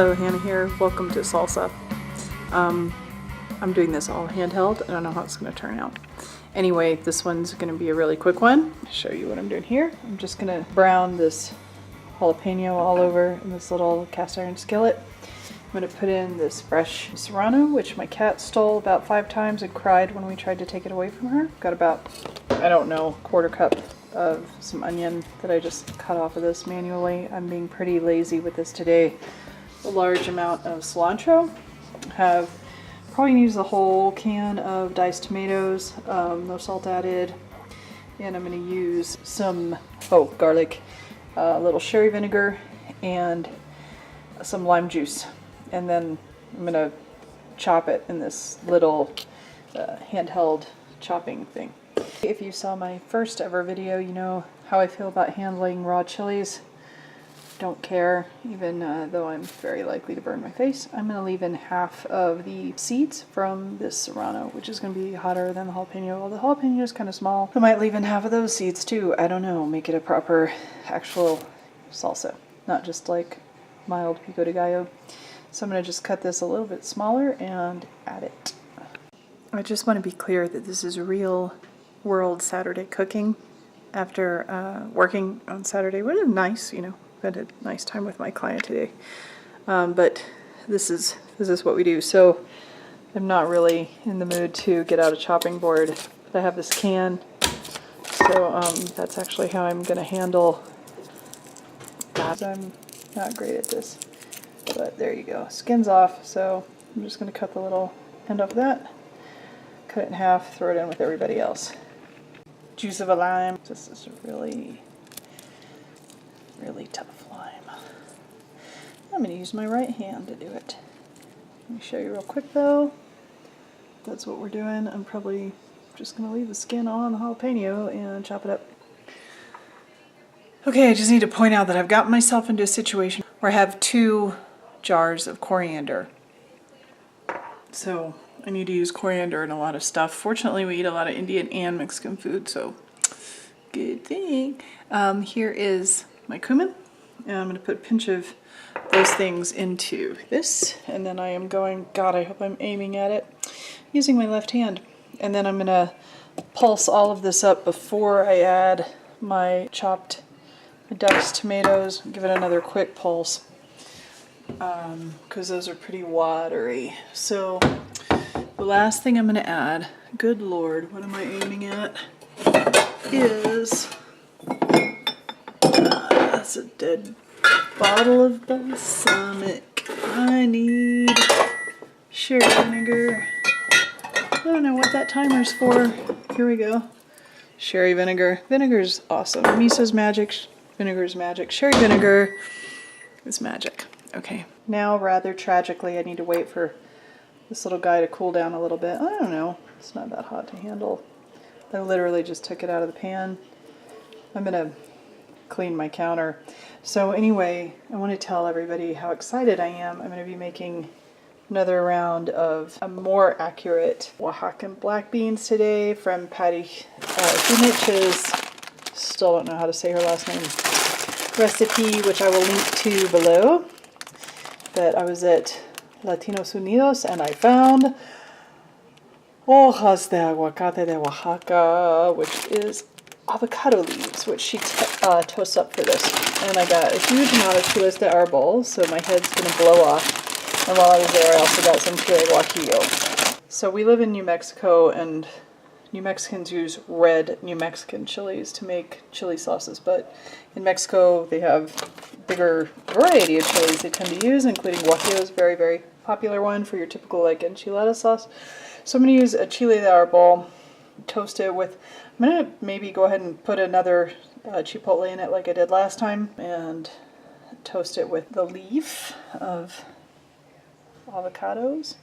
Hello, Hannah here. Welcome to Salsa. I'm doing this all handheld. I don't know how it's going to turn out. Anyway, this one's going to be a really quick one. I'll show you what I'm doing here. I'm just going to brown this jalapeno all over in this little cast iron skillet. I'm going to put in this fresh serrano, which my cat stole about 5 times and cried when we tried to take it away from her. Got about, I don't know, 1/4 cup of some onion that I just cut off of this manually. I'm being pretty lazy with this today. A large amount of cilantro. Have probably used the whole can of diced tomatoes, no salt added. And I'm going to use some garlic, a little sherry vinegar, and some lime juice. And then I'm going to chop it in this little handheld chopping thing. If you saw my first ever video, you know how I feel about handling raw chilies. Don't care, even though I'm very likely to burn my face. I'm going to leave in half of the seeds from this serrano, which is going to be hotter than the jalapeno. Well, the jalapeno is kind of small. I might leave in half of those seeds too. I don't know. Make it a proper actual salsa, not just like mild pico de gallo. So I'm going to just cut this a little bit smaller and add it. I just want to be clear that this is real world Saturday cooking after working on Saturday. It was nice, you know. Had a nice time with my client today, but this is what we do. So I'm not really in the mood to get out a chopping board, but I have this can, so that's actually how I'm going to handle that. I'm not great at this, but there you go. Skin's off, so I'm just going to cut the little end off of that, cut it in half, throw it in with everybody else. Juice of a lime. This is really tough lime. I'm going to use my right hand to do it. Let me show you real quick though. That's what we're doing. I'm probably just going to leave the skin on the jalapeno and chop it up. Okay, I just need to point out that I've gotten myself into a situation where I have 2 jars of coriander. So I need to use coriander in a lot of stuff. Fortunately, we eat a lot of Indian and Mexican food, so good thing. Here is my cumin, and I'm going to put a pinch of those things into this, and then I am going, God, I hope I'm aiming at it, using my left hand. And then I'm going to pulse all of this up before I add my diced tomatoes. Give it another quick pulse, because those are pretty watery. So the last thing I'm going to add, good Lord, what am I aiming at, is that's a dead bottle of balsamic. I need sherry vinegar. I don't know what that timer's for. Here we go. Sherry vinegar. Vinegar's awesome. Miso's magic. Vinegar's magic. Sherry vinegar is magic. Okay. Now, rather tragically, I need to wait for this little guy to cool down a little bit. I don't know. It's not that hot to handle. I literally just took it out of the pan. I'm going to clean my counter. So anyway, I want to tell everybody how excited I am. I'm going to be making another round of a more accurate Oaxacan black beans today from Patty Hunich's, still don't know how to say her last name, recipe, which I will link to below. But I was at Latinos Unidos and I found hojas de aguacate de Oaxaca, which is avocado leaves, which she toasts up for this. And I got a huge amount of chiles de arbol, so my head's going to blow off. And while I was there, I also got some chile guajillo. So we live in New Mexico, and New Mexicans use red New Mexican chilies to make chili sauces. But in Mexico, they have bigger variety of chilies they tend to use, including guajillo is a very, very popular one for your typical like enchilada sauce. So I'm going to use a chile de arbol, toast it with, I'm going to maybe go ahead and put another chipotle in it like I did last time, and toast it with the leaf of avocados,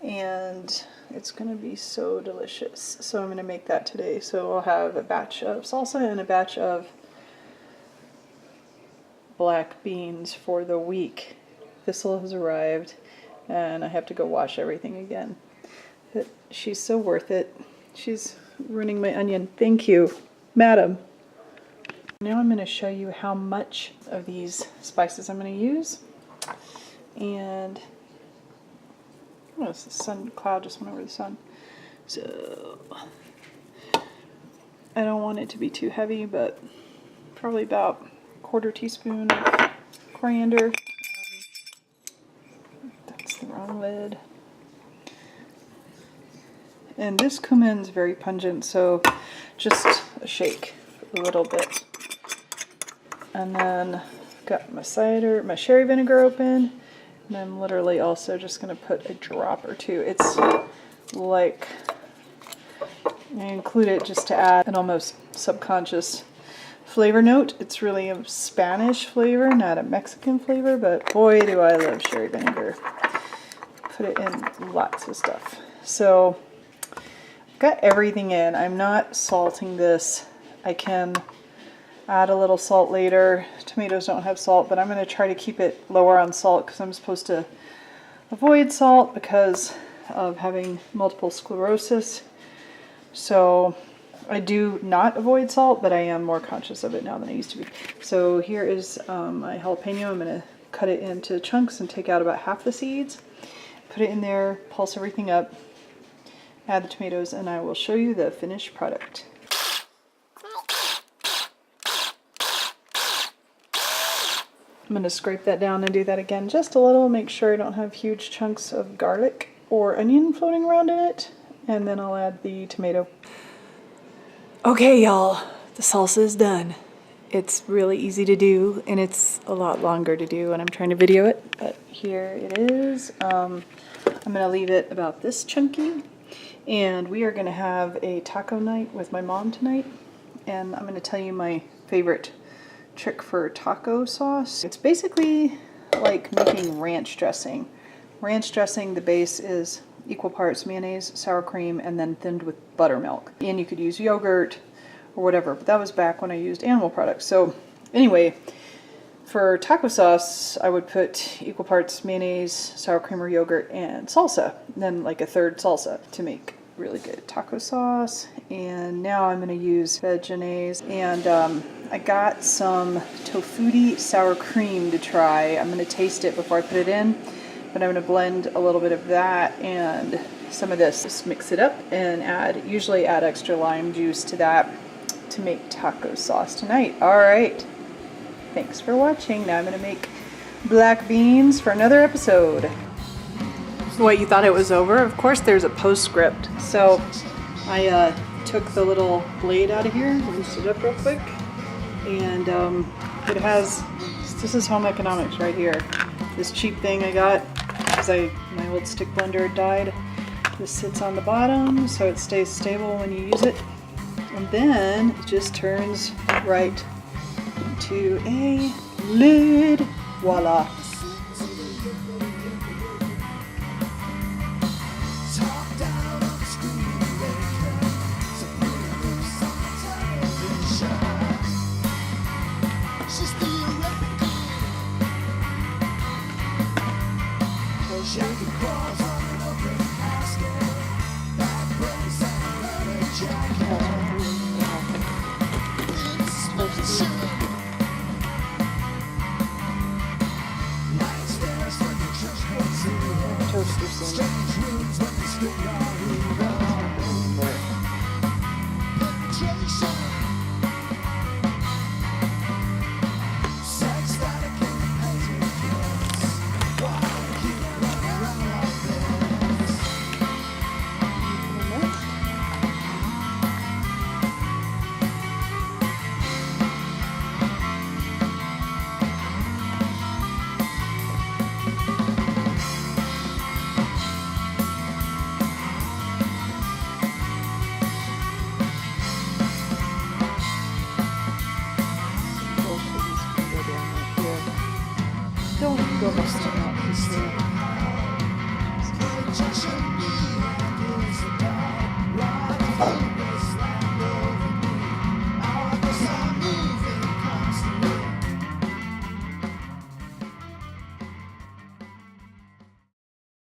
and it's going to be so delicious. So I'm going to make that today. So I'll have a batch of salsa and a batch of black beans for the week. Thistle has arrived, and I have to go wash everything again. But she's so worth it. She's ruining my onion. Thank you, madam. Now I'm going to show you how much of these spices I'm going to use. And oh, it's the sun cloud just went over the sun. So I don't want it to be too heavy, but probably about a 1/4 teaspoon of coriander. That's the wrong lid. And this cumin's very pungent, so just a shake a little bit. And then got my sherry vinegar open. And I'm literally also just going to put a drop or two. It's like, I include it just to add an almost subconscious flavor note. It's really a Spanish flavor, not a Mexican flavor, but boy do I love sherry vinegar. Put it in lots of stuff. So I've got everything in. I'm not salting this. I can add a little salt later. Tomatoes don't have salt, but I'm going to try to keep it lower on salt because I'm supposed to avoid salt because of having multiple sclerosis. So I do not avoid salt, but I am more conscious of it now than I used to be. So here is my jalapeno. I'm going to cut it into chunks and take out about half the seeds. Put it in there, pulse everything up, add the tomatoes, and I will show you the finished product. I'm going to scrape that down and do that again just a little, make sure I don't have huge chunks of garlic or onion floating around in it, and then I'll add the tomato. Okay, y'all, the salsa is done. It's really easy to do, and it's a lot longer to do when I'm trying to video it, but here it is. I'm going to leave it about this chunky, and we are going to have a taco night with my mom tonight, and I'm going to tell you my favorite trick for taco sauce. It's basically like making ranch dressing. Ranch dressing, the base is equal parts mayonnaise, sour cream, and then thinned with buttermilk. And you could use yogurt or whatever, but that was back when I used animal products. So anyway, for taco sauce, I would put equal parts mayonnaise, sour cream or yogurt, and salsa. And then like a third salsa to make really good taco sauce. And now I'm going to use veggies, and I got some tofutti sour cream to try. I'm going to taste it before I put it in, but I'm going to blend a little bit of that and some of this. Just mix it up and usually add extra lime juice to that to make taco sauce tonight. All right, thanks for watching. Now I'm going to make black beans for another episode. What, you thought it was over? Of course there's a postscript. So I took the little blade out of here, rinsed it up real quick, and it has, this is home economics right here. This cheap thing I got because my old stick blender died. This sits on the bottom so it stays stable when you use it, and then it just turns right into a lid. Voila. Toast